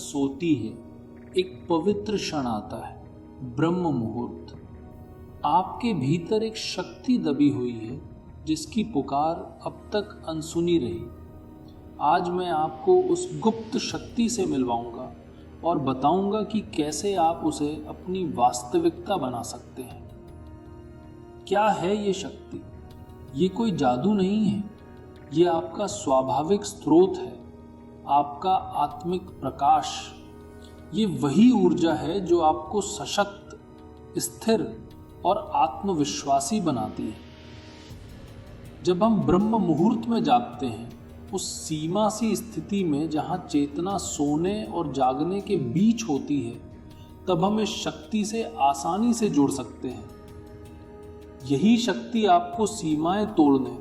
सोती है, एक पवित्र क्षण आता है, ब्रह्म मुहूर्त। आपके भीतर एक शक्ति दबी हुई है जिसकी पुकार अब तक अनसुनी रही। आज मैं आपको उस गुप्त शक्ति से मिलवाऊंगा और बताऊंगा कि कैसे आप उसे अपनी वास्तविकता बना सकते हैं। क्या है ये शक्ति? ये कोई जादू नहीं है, ये आपका स्वाभाविक स्रोत है, आपका आत्मिक प्रकाश। ये वही ऊर्जा है जो आपको सशक्त, स्थिर और आत्मविश्वासी बनाती है। जब हम ब्रह्म मुहूर्त में जागते हैं, उस सीमा सी स्थिति में जहां चेतना सोने और जागने के बीच होती है, तब हम इस शक्ति से आसानी से जुड़ सकते हैं। यही शक्ति आपको सीमाएं तोड़ने,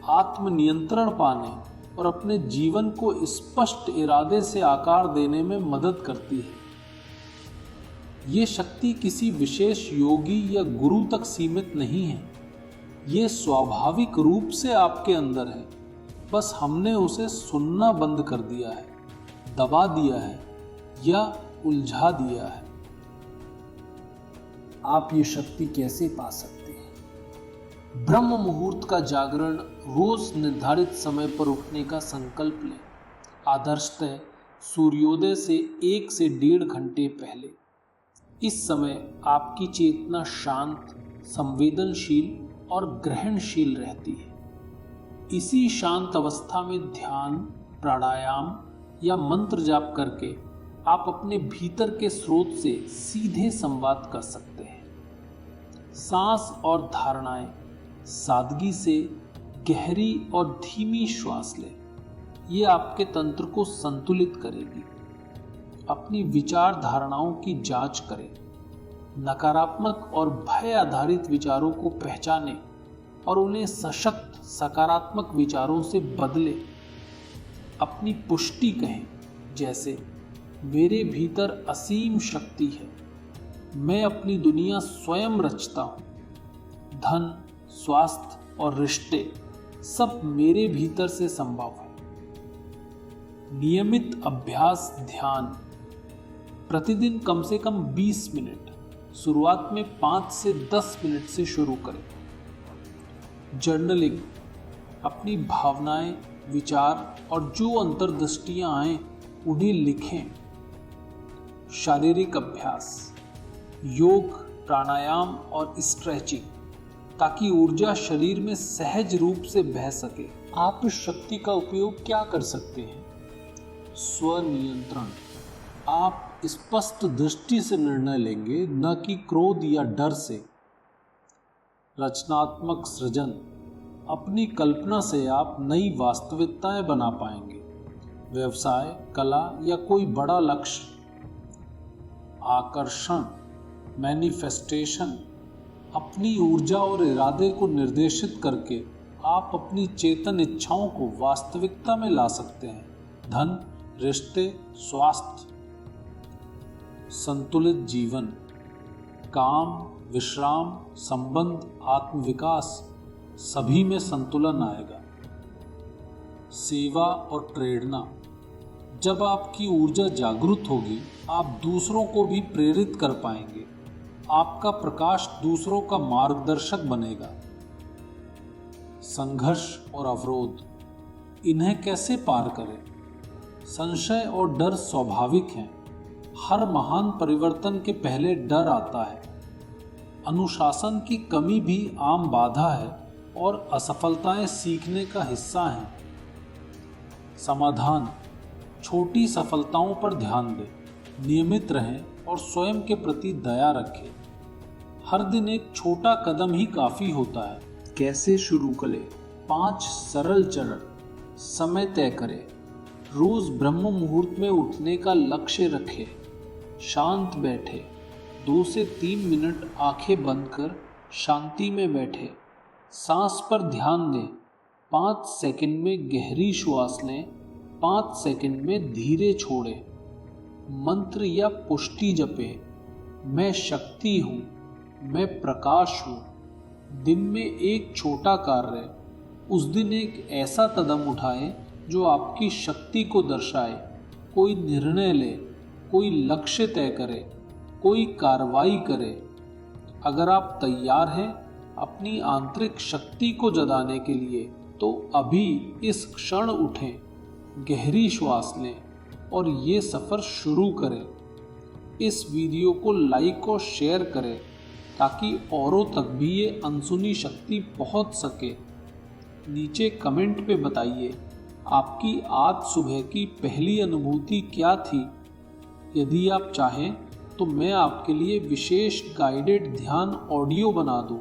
आत्मनियंत्रण पाने और अपने जीवन को स्पष्ट इरादे से आकार देने में मदद करती है। ये शक्ति किसी विशेष योगी या गुरु तक सीमित नहीं है, ये स्वाभाविक रूप से आपके अंदर है, बस हमने उसे सुनना बंद कर दिया है, दबा दिया है या उलझा दिया है। आप ये शक्ति कैसे पा सकते हैं? ब्रह्म मुहूर्त का जागरण, रोज निर्धारित समय पर उठने का संकल्प लें। आदर्शतः सूर्योदय से 1 से 1.5 घंटे पहले। इस समय आपकी चेतना शांत, संवेदनशील और ग्रहणशील रहती है। इसी शांत अवस्था में ध्यान, प्राणायाम या मंत्र जाप करके आप अपने भीतर के स्रोत से सीधे संवाद कर सकते हैं। सांस और धारणाएं, सादगी से गहरी और धीमी श्वास लें। ये आपके तंत्र को संतुलित करेगी। अपनी विचार धारणाओं की जांच करें। नकारात्मक और भय आधारित विचारों को पहचानें और उन्हें सशक्त सकारात्मक विचारों से बदलें। अपनी पुष्टि कहें, जैसे मेरे भीतर असीम शक्ति है, मैं अपनी दुनिया स्वयं रचता हूं। धन, स्वास्थ्य और रिश्ते सब मेरे भीतर से संभव है। नियमित अभ्यास, ध्यान, प्रतिदिन कम से कम 20 मिनट, शुरुआत में 5 से 10 मिनट से शुरू करें। जर्नलिंग, अपनी भावनाएं, विचार और जो अंतर्दृष्टियां आए उन्हें लिखें। शारीरिक अभ्यास, योग, प्राणायाम और स्ट्रेचिंग, ताकि ऊर्जा शरीर में सहज रूप से बह सके। आप इस शक्ति का उपयोग क्या कर सकते हैं? स्वनियंत्रण, आप स्पष्ट दृष्टि से निर्णय लेंगे, न कि क्रोध या डर से। रचनात्मक सृजन, अपनी कल्पना से आप नई वास्तविकताएं बना पाएंगे। व्यवसाय, कला या कोई बड़ा लक्ष्य। आकर्षण, मैनिफेस्टेशन, अपनी ऊर्जा और इरादे को निर्देशित करके आप अपनी चेतन इच्छाओं को वास्तविकता में ला सकते हैं। धन, रिश्ते, स्वास्थ्य। संतुलित जीवन, काम, विश्राम, संबंध, आत्मविकास, सभी में संतुलन आएगा। सेवा और प्रेरणा, जब आपकी ऊर्जा जागृत होगी, आप दूसरों को भी प्रेरित कर पाएंगे। आपका प्रकाश दूसरों का मार्गदर्शक बनेगा। संघर्ष और अवरोध, इन्हें कैसे पार करें? संशय और डर स्वाभाविक हैं। हर महान परिवर्तन के पहले डर आता है। अनुशासन की कमी भी आम बाधा है और असफलताएं सीखने का हिस्सा हैं। समाधान, छोटी सफलताओं पर ध्यान दें, नियमित रहें और स्वयं के प्रति दया रखें। हर दिन एक छोटा कदम ही काफी होता है। कैसे शुरू करें? 5 सरल चरण। समय तय करें। रोज ब्रह्म मुहूर्त में उठने का लक्ष्य रखें। शांत बैठे। 2 से 3 मिनट आंखें बंद कर शांति में बैठे। सांस पर ध्यान दें। 5 सेकंड में गहरी श्वास लें, 5 सेकंड में धीरे छोड़ें। मंत्र या पुष्टि जपें। मैं शक्ति हूँ, मैं प्रकाश हूँ। दिन में एक छोटा कार्य, उस दिन एक ऐसा कदम उठाएं जो आपकी शक्ति को दर्शाए। कोई निर्णय लें, कोई लक्ष्य तय करें, कोई कार्रवाई करें। अगर आप तैयार हैं अपनी आंतरिक शक्ति को जगाने के लिए, तो अभी इस क्षण उठें, गहरी श्वास लें और ये सफ़र शुरू करें। इस वीडियो को लाइक और शेयर करें ताकि औरों तक भी ये अनसुनी शक्ति पहुंच सके। नीचे कमेंट पे बताइए आपकी आज सुबह की पहली अनुभूति क्या थी। यदि आप चाहें तो मैं आपके लिए विशेष गाइडेड ध्यान ऑडियो बना दूं।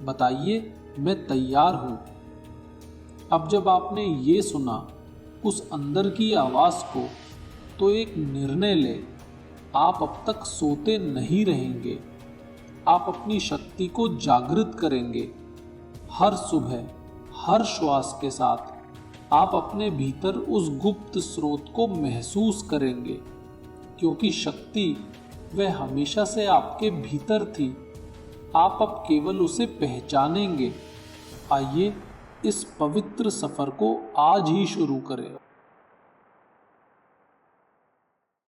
बताइए, मैं तैयार हूं। अब जब आपने ये सुना उस अंदर की आवाज़ को, तो एक निर्णय लें। आप अब तक सोते नहीं रहेंगे, आप अपनी शक्ति को जागृत करेंगे। हर सुबह, हर श्वास के साथ आप अपने भीतर उस गुप्त स्रोत को महसूस करेंगे, क्योंकि शक्ति वह हमेशा से आपके भीतर थी। आप अब केवल उसे पहचानेंगे। आइए इस पवित्र सफर को आज ही शुरू करें।